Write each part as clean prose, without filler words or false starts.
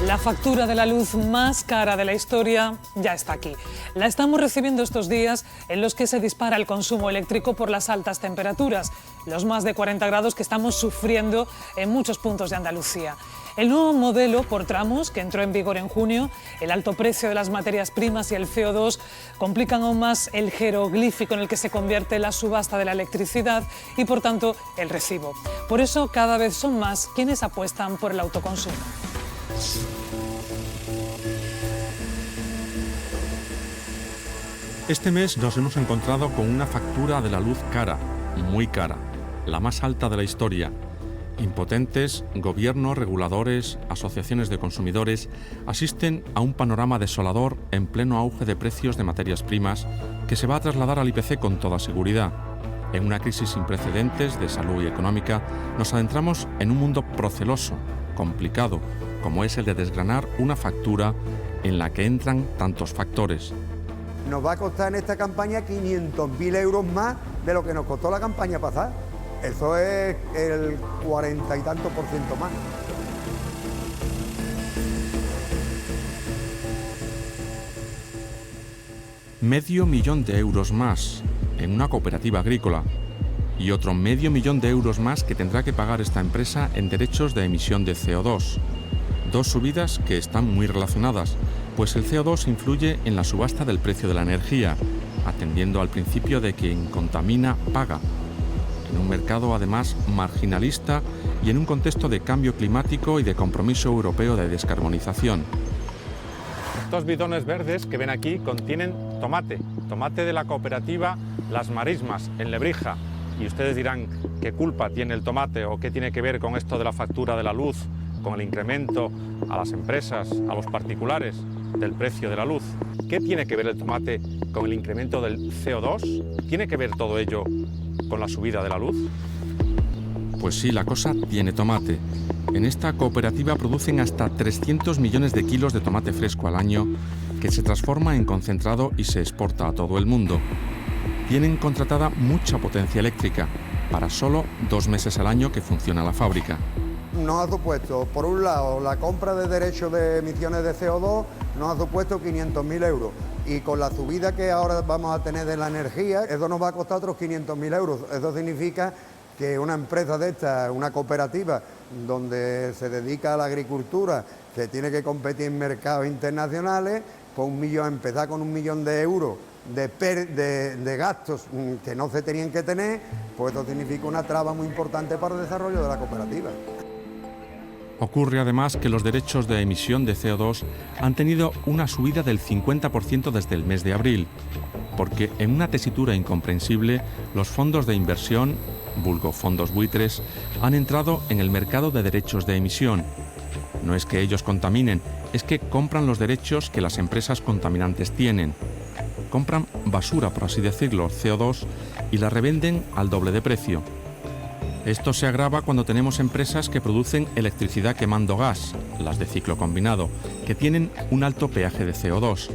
La factura de la luz más cara de la historia ya está aquí. La estamos recibiendo estos días en los que se dispara el consumo eléctrico por las altas temperaturas, los más de 40 grados que estamos sufriendo en muchos puntos de Andalucía. El nuevo modelo por tramos, que entró en vigor en junio, el alto precio de las materias primas y el CO2 complican aún más el jeroglífico en el que se convierte la subasta de la electricidad y, por tanto, el recibo. Por eso, cada vez son más quienes apuestan por el autoconsumo. Este mes nos hemos encontrado con una factura de la luz cara, muy cara, la más alta de la historia. Impotentes, gobiernos, reguladores, asociaciones de consumidores asisten a un panorama desolador en pleno auge de precios de materias primas que se va a trasladar al IPC con toda seguridad. En una crisis sin precedentes de salud y económica, nos adentramos en un mundo proceloso, complicado, como es el de desgranar una factura en la que entran tantos factores. Nos va a costar en esta campaña 500.000 euros más de lo que nos costó la campaña pasada. Eso es el 40 y tanto % más. Medio millón de euros más en una cooperativa agrícola y otro medio millón de euros más que tendrá que pagar esta empresa en derechos de emisión de CO2. Dos subidas que están muy relacionadas, pues el CO2 influye en la subasta del precio de la energía, atendiendo al principio de quien contamina paga, en un mercado además marginalista y en un contexto de cambio climático y de compromiso europeo de descarbonización. Estos bidones verdes que ven aquí contienen tomate de la cooperativa Las Marismas, en Lebrija. Y ustedes dirán, ¿qué culpa tiene el tomate o qué tiene que ver con esto de la factura de la luz, con el incremento a las empresas, a los particulares del precio de la luz? ¿Qué tiene que ver el tomate con el incremento del CO2? ¿Tiene que ver todo ello con la subida de la luz? Pues sí, la cosa tiene tomate. En esta cooperativa producen hasta 300 millones de kilos de tomate fresco al año, que se transforma en concentrado y se exporta a todo el mundo. Tienen contratada mucha potencia eléctrica, para solo 2 meses al año que funciona la fábrica. Nos ha supuesto, por un lado, la compra de derechos de emisiones de CO2, nos ha supuesto 500.000 euros. Y con la subida que ahora vamos a tener de la energía, eso nos va a costar otros 500.000 euros. Eso significa que una empresa de esta, una cooperativa, donde se dedica a la agricultura, que tiene que competir en mercados internacionales, pues empezar con 1 millón de euros de gastos que no se tenían que tener, pues eso significa una traba muy importante para el desarrollo de la cooperativa. Ocurre además que los derechos de emisión de CO2 han tenido una subida del 50% desde el mes de abril, porque en una tesitura incomprensible, los fondos de inversión, vulgo fondos buitres, han entrado en el mercado de derechos de emisión. No es que ellos contaminen, es que compran los derechos que las empresas contaminantes tienen. Compran basura, por así decirlo, CO2, y la revenden al doble de precio. Esto se agrava cuando tenemos empresas que producen electricidad quemando gas, las de ciclo combinado, que tienen un alto peaje de CO2.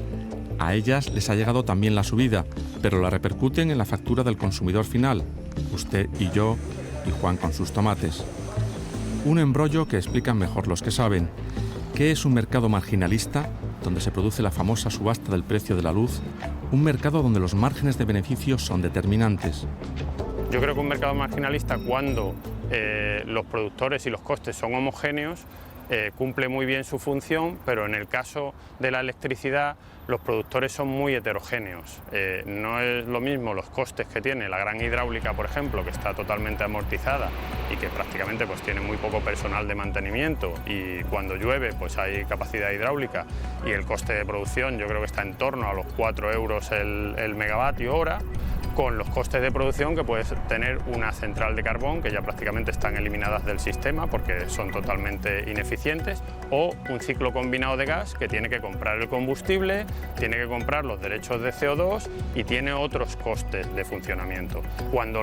A ellas les ha llegado también la subida, pero la repercuten en la factura del consumidor final, usted y yo, y Juan con sus tomates. Un embrollo que explican mejor los que saben. ¿Qué es un mercado marginalista, donde se produce la famosa subasta del precio de la luz? Un mercado donde los márgenes de beneficio son determinantes. Yo creo que un mercado marginalista, cuando los productores y los costes son homogéneos, cumple muy bien su función, pero en el caso de la electricidad los productores son muy heterogéneos. No es lo mismo los costes que tiene la gran hidráulica, por ejemplo, que está totalmente amortizada y que prácticamente pues tiene muy poco personal de mantenimiento, y cuando llueve pues hay capacidad hidráulica, y el coste de producción yo creo que está en torno a los 4 euros el megavatio hora, con los costes de producción que puede tener una central de carbón, que ya prácticamente están eliminadas del sistema porque son totalmente ineficientes, o un ciclo combinado de gas que tiene que comprar el combustible, tiene que comprar los derechos de CO2 y tiene otros costes de funcionamiento. Cuando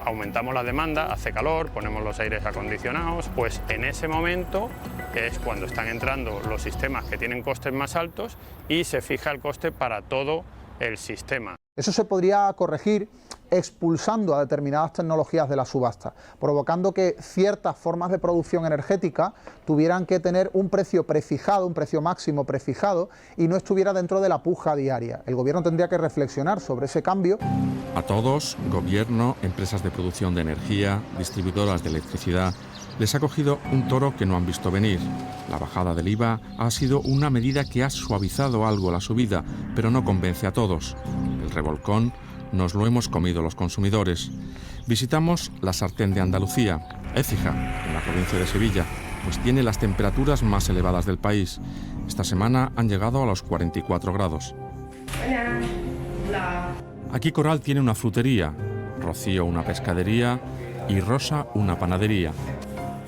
aumentamos la demanda, hace calor, ponemos los aires acondicionados, pues en ese momento es cuando están entrando los sistemas que tienen costes más altos y se fija el coste para todo el sistema. Eso se podría corregir expulsando a determinadas tecnologías de la subasta, provocando que ciertas formas de producción energética tuvieran que tener un precio prefijado, un precio máximo prefijado, y no estuviera dentro de la puja diaria. El Gobierno tendría que reflexionar sobre ese cambio. A todos, Gobierno, empresas de producción de energía, distribuidoras de electricidad, les ha cogido un toro que no han visto venir. La bajada del IVA ha sido una medida que ha suavizado algo la subida, pero no convence a todos. El revolcón nos lo hemos comido los consumidores. Visitamos la sartén de Andalucía, Écija, en la provincia de Sevilla, pues tiene las temperaturas más elevadas del país. Esta semana han llegado a los 44 grados. Aquí Coral tiene una frutería, Rocío una pescadería y Rosa una panadería.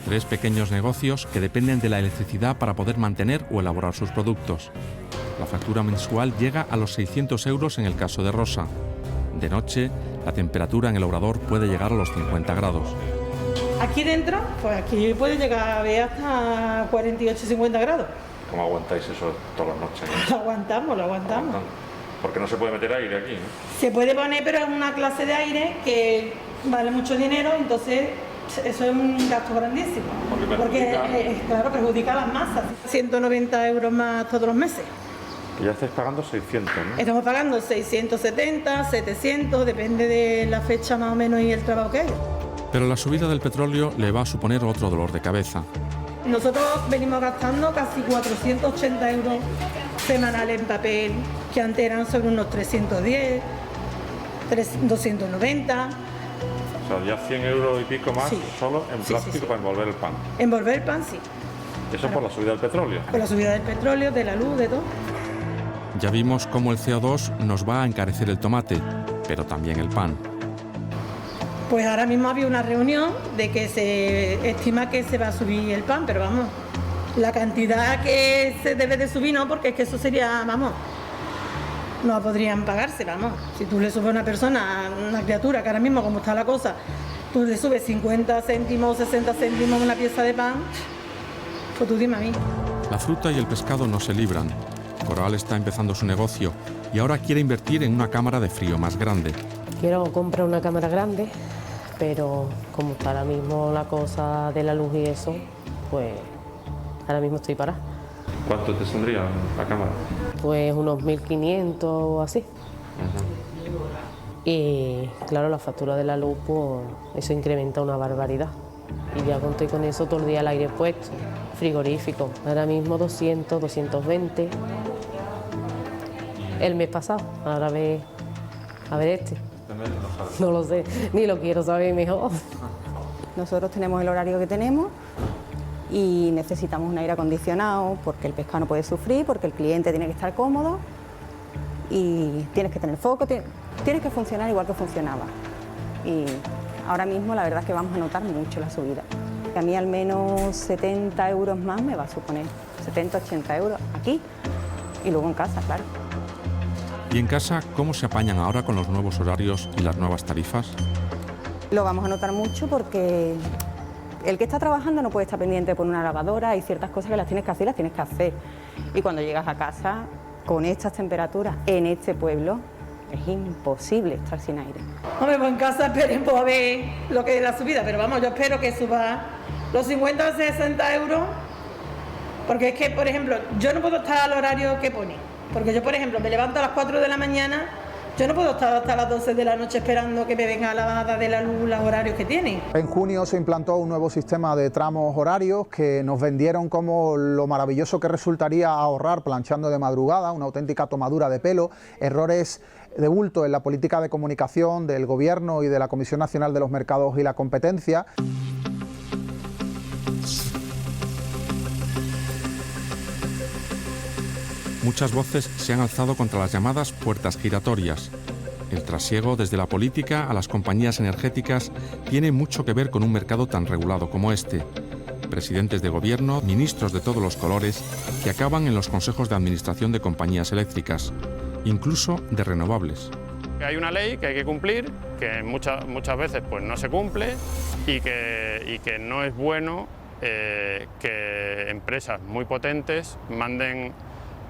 3 pequeños negocios que dependen de la electricidad para poder mantener o elaborar sus productos. La factura mensual llega a los 600 euros en el caso de Rosa. De noche, la temperatura en el obrador puede llegar a los 50 grados. Aquí dentro, pues aquí puede llegar a ver hasta 48-50 grados. ¿Cómo aguantáis eso todas las noches? Lo aguantamos. Porque no se puede meter aire aquí, ¿no? Se puede poner, pero es una clase de aire que vale mucho dinero, entonces eso es un gasto grandísimo. Porque claro, perjudica a las masas. 190 euros más todos los meses. Y ya estáis pagando 600, ¿no? Estamos pagando 670, 700, depende de la fecha más o menos y el trabajo que haya. Pero la subida del petróleo le va a suponer otro dolor de cabeza. Nosotros venimos gastando casi 480 euros semanales en papel, que antes eran sobre unos 310, 290. O sea, ya 100 euros y pico más solo en plástico para envolver el pan. Envolver el pan, sí. ¿Eso por la subida del petróleo? Por la subida del petróleo, de la luz, de todo. Ya vimos cómo el CO2 nos va a encarecer el tomate, pero también el pan. Pues ahora mismo había una reunión de que se estima que se va a subir el pan, pero vamos, la cantidad que se debe de subir no, porque es que eso sería, vamos, no podrían pagarse, vamos. Si tú le subes a una persona, a una criatura, que ahora mismo como está la cosa, tú le subes 50 céntimos, 60 céntimos una pieza de pan, pues tú dime a mí. La fruta y el pescado no se libran. Coral está empezando su negocio y ahora quiere invertir en una cámara de frío más grande. Quiero comprar una cámara grande, pero como está ahora mismo la cosa de la luz y eso, pues ahora mismo estoy parada. ¿Cuánto te saldría la cámara? Pues unos 1.500 o así. Y claro, la factura de la luz, pues eso incrementa una barbaridad. Y ya conté con eso todo el día al aire puesto, frigorífico. Ahora mismo 200, 220. El mes pasado, ahora a ver este. No lo sé, ni lo quiero saber mejor. Nosotros tenemos el horario que tenemos y necesitamos un aire acondicionado porque el pescado no puede sufrir, porque el cliente tiene que estar cómodo y tienes que tener foco, tienes que funcionar igual que funcionaba. Y ahora mismo la verdad es que vamos a notar mucho la subida. A mí al menos 70 euros más me va a suponer, 70, 80 euros aquí y luego en casa, claro. ¿Y en casa cómo se apañan ahora con los nuevos horarios y las nuevas tarifas? Lo vamos a notar mucho porque el que está trabajando no puede estar pendiente por una lavadora, hay ciertas cosas que las tienes que hacer y las tienes que hacer. Y cuando llegas a casa, con estas temperaturas, en este pueblo, es imposible estar sin aire. Hombre, pues en casa esperemos a ver lo que es la subida, pero vamos, yo espero que suba los 50 o 60 euros, porque es que, por ejemplo, yo no puedo estar al horario que pone. Porque yo, por ejemplo, me levanto a las 4 de la mañana, yo no puedo estar hasta las 12 de la noche esperando que me venga la bajada de la luz, los horarios que tienen. En junio se implantó un nuevo sistema de tramos horarios que nos vendieron como lo maravilloso que resultaría ahorrar planchando de madrugada, una auténtica tomadura de pelo, errores de bulto en la política de comunicación del Gobierno y de la Comisión Nacional de los Mercados y la Competencia. Muchas voces se han alzado contra las llamadas puertas giratorias. El trasiego desde la política a las compañías energéticas tiene mucho que ver con un mercado tan regulado como este. Presidentes de gobierno, ministros de todos los colores, que acaban en los consejos de administración de compañías eléctricas, incluso de renovables. Hay una ley que hay que cumplir, que muchas veces pues, no se cumple y que no es bueno que empresas muy potentes manden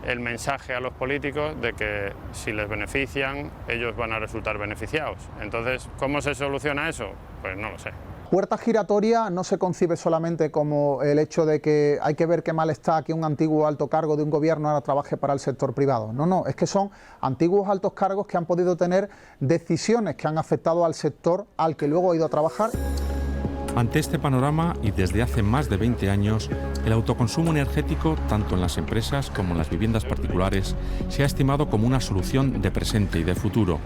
el mensaje a los políticos de que si les benefician, ellos van a resultar beneficiados. Entonces, ¿cómo se soluciona eso? Pues no lo sé. Puerta giratoria no se concibe solamente como el hecho de que hay que ver qué mal está que un antiguo alto cargo de un gobierno ahora trabaje para el sector privado. No, es que son antiguos altos cargos que han podido tener decisiones que han afectado al sector al que luego ha ido a trabajar. Ante este panorama y desde hace más de 20 años, el autoconsumo energético, tanto en las empresas como en las viviendas particulares, se ha estimado como una solución de presente y de futuro.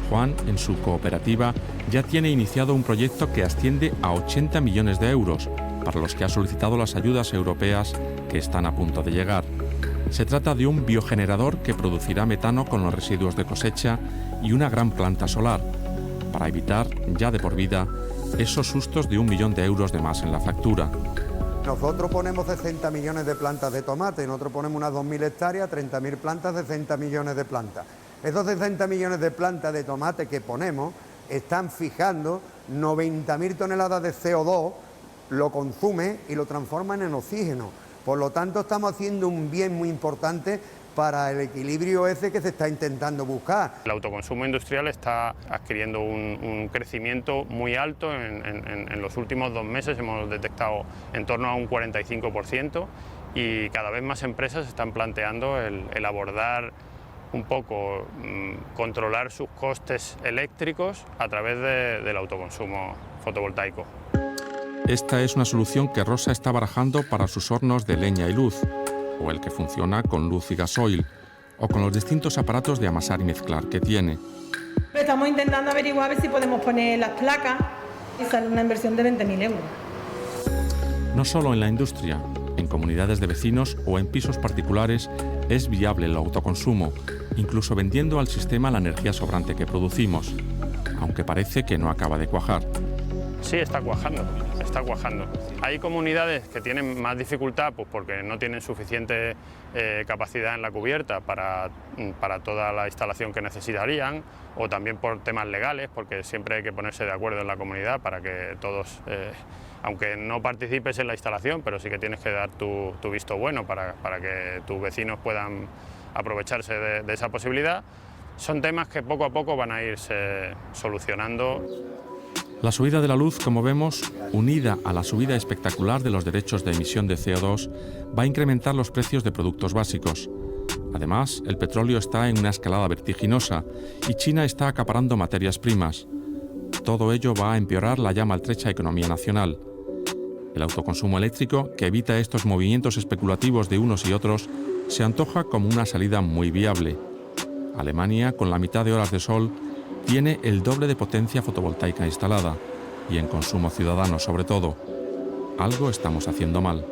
Juan, en su cooperativa, ya tiene iniciado un proyecto que asciende a 80 millones de euros, para los que ha solicitado las ayudas europeas que están a punto de llegar. Se trata de un biogenerador que producirá metano con los residuos de cosecha y una gran planta solar, para evitar, ya de por vida, esos sustos de 1 millón de euros de más en la factura. Nosotros ponemos 60 millones de plantas de tomate, nosotros ponemos unas 2.000 hectáreas, 30.000 plantas, 60 millones de plantas. Esos 60 millones de plantas de tomate que ponemos están fijando 90.000 toneladas de CO2, lo consume y lo transforman en oxígeno. Por lo tanto, estamos haciendo un bien muy importante para el equilibrio ese que se está intentando buscar. El autoconsumo industrial está adquiriendo un crecimiento muy alto. En los últimos 2 meses hemos detectado en torno a un 45% y cada vez más empresas están planteando el abordar un poco, controlar sus costes eléctricos a través del autoconsumo fotovoltaico. Esta es una solución que Rosa está barajando para sus hornos de leña y luz, o el que funciona con luz y gasoil, o con los distintos aparatos de amasar y mezclar que tiene. Estamos intentando averiguar a ver si podemos poner las placas y sale una inversión de 20.000 euros. No solo en la industria, en comunidades de vecinos o en pisos particulares es viable el autoconsumo, incluso vendiendo al sistema la energía sobrante que producimos, aunque parece que no acaba de cuajar. Sí, está cuajando, está cuajando. Hay comunidades que tienen más dificultad pues porque no tienen suficiente capacidad en la cubierta para toda la instalación que necesitarían, o también por temas legales, porque siempre hay que ponerse de acuerdo en la comunidad para que todos, aunque no participes en la instalación, pero sí que tienes que dar tu visto bueno para que tus vecinos puedan aprovecharse de esa posibilidad. Son temas que poco a poco van a irse solucionando. La subida de la luz, como vemos, unida a la subida espectacular de los derechos de emisión de CO2, va a incrementar los precios de productos básicos. Además, el petróleo está en una escalada vertiginosa y China está acaparando materias primas. Todo ello va a empeorar la ya maltrecha economía nacional. El autoconsumo eléctrico, que evita estos movimientos especulativos de unos y otros, se antoja como una salida muy viable. Alemania, con la mitad de horas de sol, tiene el doble de potencia fotovoltaica instalada, y en consumo ciudadano sobre todo. Algo estamos haciendo mal.